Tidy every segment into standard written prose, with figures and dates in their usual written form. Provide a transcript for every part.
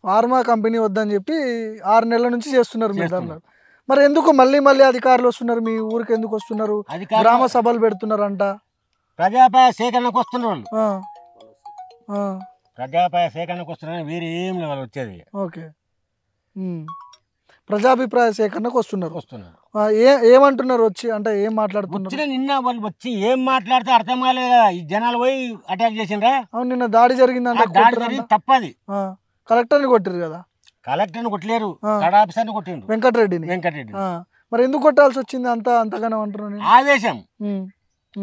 Pharma company వద్దని చెప్పి 6 నెలల నుంచి చేస్తున్నారు మీరు ధర్నా. మరి ఎందుకు మళ్ళీ మళ్ళీ అధికారులు వస్తున్నారు మీ ఊరికి, ఎందుకు వస్తున్నారు? గ్రామ సభలు పెడుతున్నారంట, ప్రజాపాయ సేకరణకు వస్తున్నారు వాళ్ళు. ప్రజాపాయ సేకరణకు వస్తున్నారు, వేరే ఏం లేదు వాళ్ళు వచ్చేది. ఓకే, ప్రజాభిప్రాయ సేకరణకు వస్తున్నారు. ఏమంటున్నారు వచ్చి, అంటే ఏం మాట్లాడుతున్నారు? నిన్న వాళ్ళు వచ్చి ఏం మాట్లాడితే అర్థం కాలేదు కదా, ఈ జనాలు పోయి అటాక్ చేసిండ్రా. అవును, నిన్న దాడి జరిగిందంటే దాడి జరిగింది తప్పది. కలెక్టర్ని కొట్టిరు కదా? కలెక్టర్ని కొట్టలేరు, కడ ఆఫీసర్ని కొట్టిండ్రు, వెంకటరెడ్డిని. మరి ఎందుకు కొట్టాల్సి వచ్చింది అంతగానో అంటున్నాను? ఆవేశం.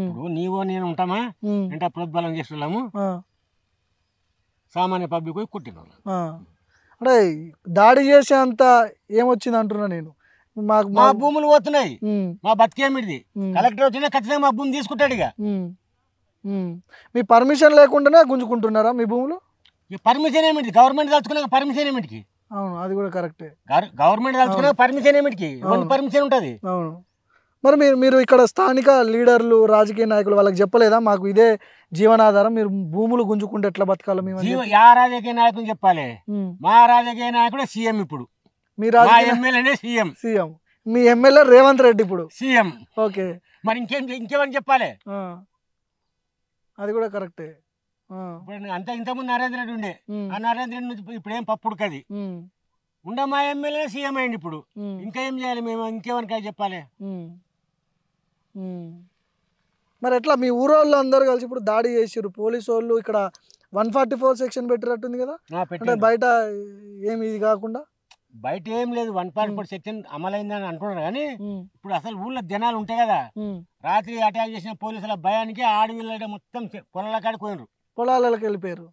ఇప్పుడు నీవో నేను ఉంటామా అంటే ప్రోద్బలం చేస్తున్నాము, సామాన్య పబ్లిక్ పోయి కొట్టిన వాళ్ళు. అంటే దాడి చేసే అంత ఏమొచ్చింది అంటున్నా నేను. మా భూములు పోతున్నాయి, మా బతికేమిది. కలెక్టర్ వచ్చినా ఖచ్చితంగా మా భూమి తీసుకుంటాడు. ఇక మీ పర్మిషన్ లేకుండానే గుంజుకుంటున్నారా మీ భూములు? పర్మిషన్ ఏమిటి? గవర్నమెంట్ తలుచుకున్నాక పర్మిషన్ ఏమిటికి? అవును, అది కూడా కరెక్టే. గవర్నమెంట్ తలుచుకున్నాక పర్మిషన్ ఏమిటికి? పర్మిషన్ ఉంటుంది. అవును. మరి మీరు ఇక్కడ స్థానిక లీడర్లు, రాజకీయ నాయకులు వాళ్ళకి చెప్పలేదా మాకు ఇదే జీవనాధారం, మీరు భూములు గుంజుకుంటే ఎట్లా బతకాలి మేము? యా రాజకీయ నాయకులు చెప్పాలి? మా రాజకీయ నాయకుడే సీఎం. ఇప్పుడు మీ రాజకీయ సీఎం మీ ఎమ్మెల్యే రేవంత్ రెడ్డి ఇప్పుడు సీఎం. ఓకే, మరి ఇంకేమని చెప్పాలి? అది కూడా కరెక్టే. అంతా ఇంతకుముందు నరేంద్ర రెడ్డి ఉండే, ఆ నరేంద్ర రెడ్డి నుంచి ఇప్పుడు ఏం పప్పుడుకది ఉండే మా ఎమ్మెల్యే సీఎం అయ్యింది. ఇప్పుడు ఇంకా ఏం చేయాలి మేము? ఇంకేమని చెప్పాలి? మరి ఎట్లా మీ ఊరోళ్ళు అందరు కలిసి ఇప్పుడు దాడి చేసిరు? పోలీసు వాళ్ళు ఇక్కడ 144 సెక్షన్ పెట్టినట్టుంది కదా, అంటే బయట ఏమి ఇది కాకుండా? బయట ఏం లేదు, 144 సెక్షన్ అమలైందని అంటున్నారు. కానీ ఇప్పుడు అసలు ఊళ్ళో జనాలు ఉంటాయి కదా, రాత్రి అటాక్ చేసిన పోలీసుల భయానికి ఆడవిల్ల మొత్తం పొలాల కాడికి పోయినరు, పొలాలకు వెళ్ళిపోయారు.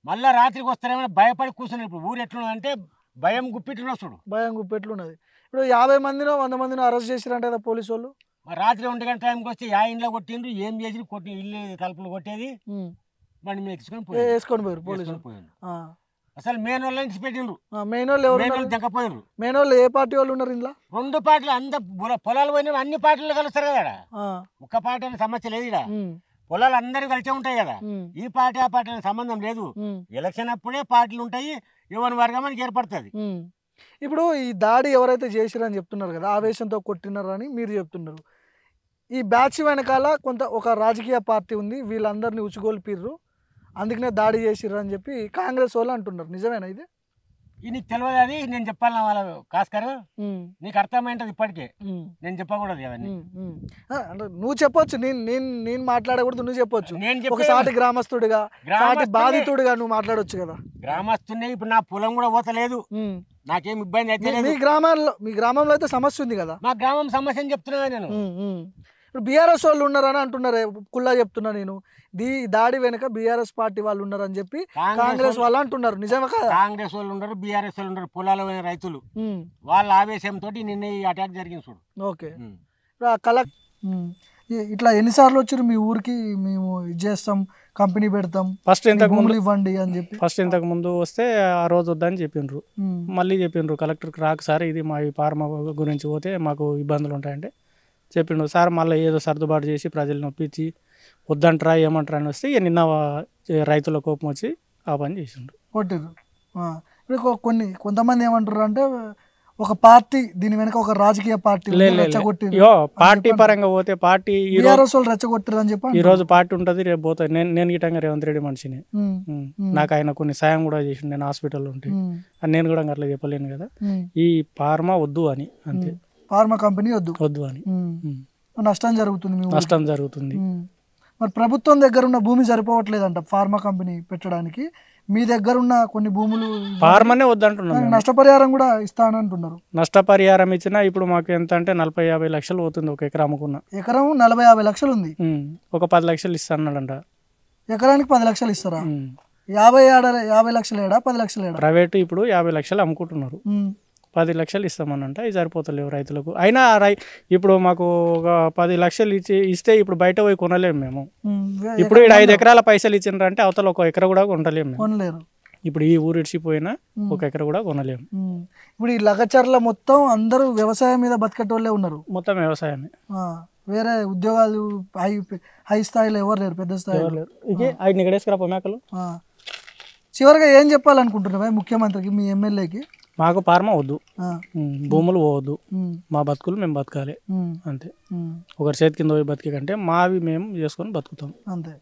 మళ్ళీ రాత్రికి వస్తారేమో భయపడి కూర్చున్నారు. ఇప్పుడు ఊరు ఎట్లున్నదంటే భయం గుప్పిట్లున్న చూడు, భయం గుప్పెట్లున్నది. ఇప్పుడు 50 మందినో 100 మందినో అరెస్ట్ చేసిరంటే కదా పోలీసు వాళ్ళు. రాత్రి 1 గంట టైంకి వస్తే ఇంట్లో కొట్టిండ్రు, ఏం చేసి కొట్టి ఇల్లు తలుపులు కొట్టేది, బండి మీద వేసుకొని పోయారు పోలీసులు. అసలు మెయిన్ వాళ్ళు ఇంటి పెట్టిండ్రు. మెయిన్ వాళ్ళు ఎవరు? దెక్కపోయినరు. మెయిన్ వాళ్ళు ఏ పార్టీ వాళ్ళు ఉన్నారు ఇంట్లో? 2 పార్టీలు, అంత పొలాలు పోయిన అన్ని పార్టీలు కలుస్తారు కదా. ఒక్క పార్టీ అనే సమస్య లేదు. ఇక్కడ పొలాలు అందరూ కలిసే ఉంటాయి కదా, ఈ పార్టీ ఆ పార్టీ అనే సంబంధం లేదు. ఎలక్షన్ అప్పుడే పార్టీలు ఉంటాయి, ఎవరి వర్గం మనకి ఏర్పడుతుంది. ఇప్పుడు ఈ దాడి ఎవరైతే చేసిరని చెప్తున్నారు కదా, ఆవేశంతో కొట్టినారని మీరు చెప్తున్నారు. ఈ బ్యాచ్ వెనకాల ఒక రాజకీయ పార్టీ ఉంది, వీళ్ళందరినీ ఉచుగొల్పిర్రు, అందుకనే దాడి చేసిర్రు అని చెప్పి కాంగ్రెస్ వాళ్ళు అంటున్నారు. నిజమేనా ఇది? నీకు తెలియదు, అది నేను చెప్పాలి వాళ్ళ కాస్కర్, నీకు అర్థమైంటది ఇప్పటికే, నేను చెప్పకూడదు అవన్నీ. అంటే నువ్వు చెప్పొచ్చు, నేను మాట్లాడకూడదు, నువ్వు చెప్పొచ్చు. ఒక సాటి గ్రామస్తుడిగా, సాటి బాధితుడిగా నువ్వు మాట్లాడొచ్చు కదా. గ్రామస్తున్నే ఇప్పుడు నా పొలం కూడా పోతలేదు, నాకేం ఇబ్బంది అయితే లేదు. మీ గ్రామంలో అయితే సమస్య ఉంది కదా. మా గ్రామం సమస్య అని చెప్తున్నా నేను. ఇప్పుడు బీఆర్ఎస్ వాళ్ళు ఉన్నారని అంటున్నారు, కుల్లా చెప్తున్నా నేను. దాడి వెనక బీఆర్ఎస్ పార్టీ వాళ్ళు ఉన్నారని చెప్పి కాంగ్రెస్ వాళ్ళు అంటున్నారు. నిజమే కదా? కాంగ్రెస్ వాళ్ళు ఉన్నారు, బీఆర్ఎస్ వాళ్ళు ఉన్నారు, పొలాలు పోయిన రైతులు వాళ్ళ ఆవేశంతో నిన్న ఈ అటాక్ జరిగింది చూడు. ఓకే, ఇట్లా ఎన్నిసార్లు వచ్చారు మీ ఊరికి? మేము ఇది చేస్తాం, కంపెనీ పెడతాం, ఫస్ట్ ఇంతకు ముందు ఇవ్వండి అని చెప్పి. ఫస్ట్ ఇంతకు ముందు వస్తే ఆ రోజు వద్దని చెప్పిండ్రు, మళ్ళీ చెప్పిండ్రు కలెక్టర్కి రాక సార్ ఇది మా ఈ ఫార్మా గురించి పోతే మాకు ఇబ్బందులు ఉంటాయంటే చెప్పిండు. సార్ మళ్ళీ ఏదో సర్దుబాటు చేసి ప్రజలు నొప్పించి వద్దంటారా ఏమంటారా అని వస్తే నిన్న రైతుల కోపం వచ్చి ఆ పని చేసిండ్రు, కొట్టిరు. ఇప్పుడు కొంతమంది ఏమంటారు అంటే ఒక పార్టీ దీని వెనక ఒక రాజకీయ పార్టీ పార్టీ పరంగా పోతే పార్టీ రెచ్చగొట్టారు అని చెప్పి ఈ రోజు పార్టీ ఉంటుంది, రేపు పోతుంది. నేను గిట్టంగా రేవంత్ రెడ్డి మనిషిని, నాకు ఆయన కొన్ని సాయం కూడా చేసిండు, నేను హాస్పిటల్లో ఉంటే నేను కూడా అట్లా చెప్పలేను కదా. ఈ ఫార్మా వద్దు అని, అంతే, ఫార్మా కంపెనీ వద్దు అని. నష్టం జరుగుతుంది. మరి ప్రభుత్వం దగ్గర ఉన్న భూమి సరిపోవట్లేదంట ఫార్మా కంపెనీ పెట్టడానికి. మీ దగ్గర ఉన్న కొన్ని భూములు ఫార్మానే వద్దంటున్నారు, నష్టపరిహారం కూడా ఇస్తానంటున్నారు. నష్టపరిహారం ఇచ్చినా ఇప్పుడు మాకు ఎంత అంటే 40-50 లక్షలు పోతుంది ఒక ఎకరం అమ్ముకున్న. ఎకరం 40-50 లక్షలు ఉంది, ఒక 10 లక్షలు ఇస్తానంట. ఎకరానికి 10 లక్షలు ఇస్తారా? 50 లక్షలు ఏడా 10 లక్షలు ఏడా? ప్రైవేట్ ఇప్పుడు 50 లక్షలు అమ్ముకుంటున్నారు, 10 లక్షలు ఇస్తామనంట. ఇది సరిపోతలేవు రైతులకు. అయినా ఇప్పుడు మాకు ఒక 10 లక్షలు ఇస్తే ఇప్పుడు బయట పోయి కొనలేము మేము. ఇప్పుడు 5 ఎకరాల పైసలు ఇచ్చినారంటే అవతల 1 ఎకరా కూడా కొనలేము. ఇప్పుడు ఈ ఊరు ఇడిచిపోయినా 1 ఎకరా కూడా కొనలేము. ఇప్పుడు ఈ లగచర్ల మొత్తం అందరూ వ్యవసాయం మీద బతికేటోళ్ళే ఉన్నారు, మొత్తం వ్యవసాయమే. వేరే ఉద్యోగాలు హై స్థాయిలో ఎవరు లేరు, పెద్ద స్థాయిలో లేరు. మేకలు చివరిగా ఏం చెప్పాలనుకుంటున్నావా ముఖ్యమంత్రికి, మీ ఎమ్మెల్యేకి? మాకు ఫార్మా వద్దు, భూములు పోవద్దు, మా బతుకులు మేము బతకాలి అంతే. ఒకరి చేతి కింద పోయి బతికే కంటే మావి మేము చేసుకొని బతుకుతాం అంతే.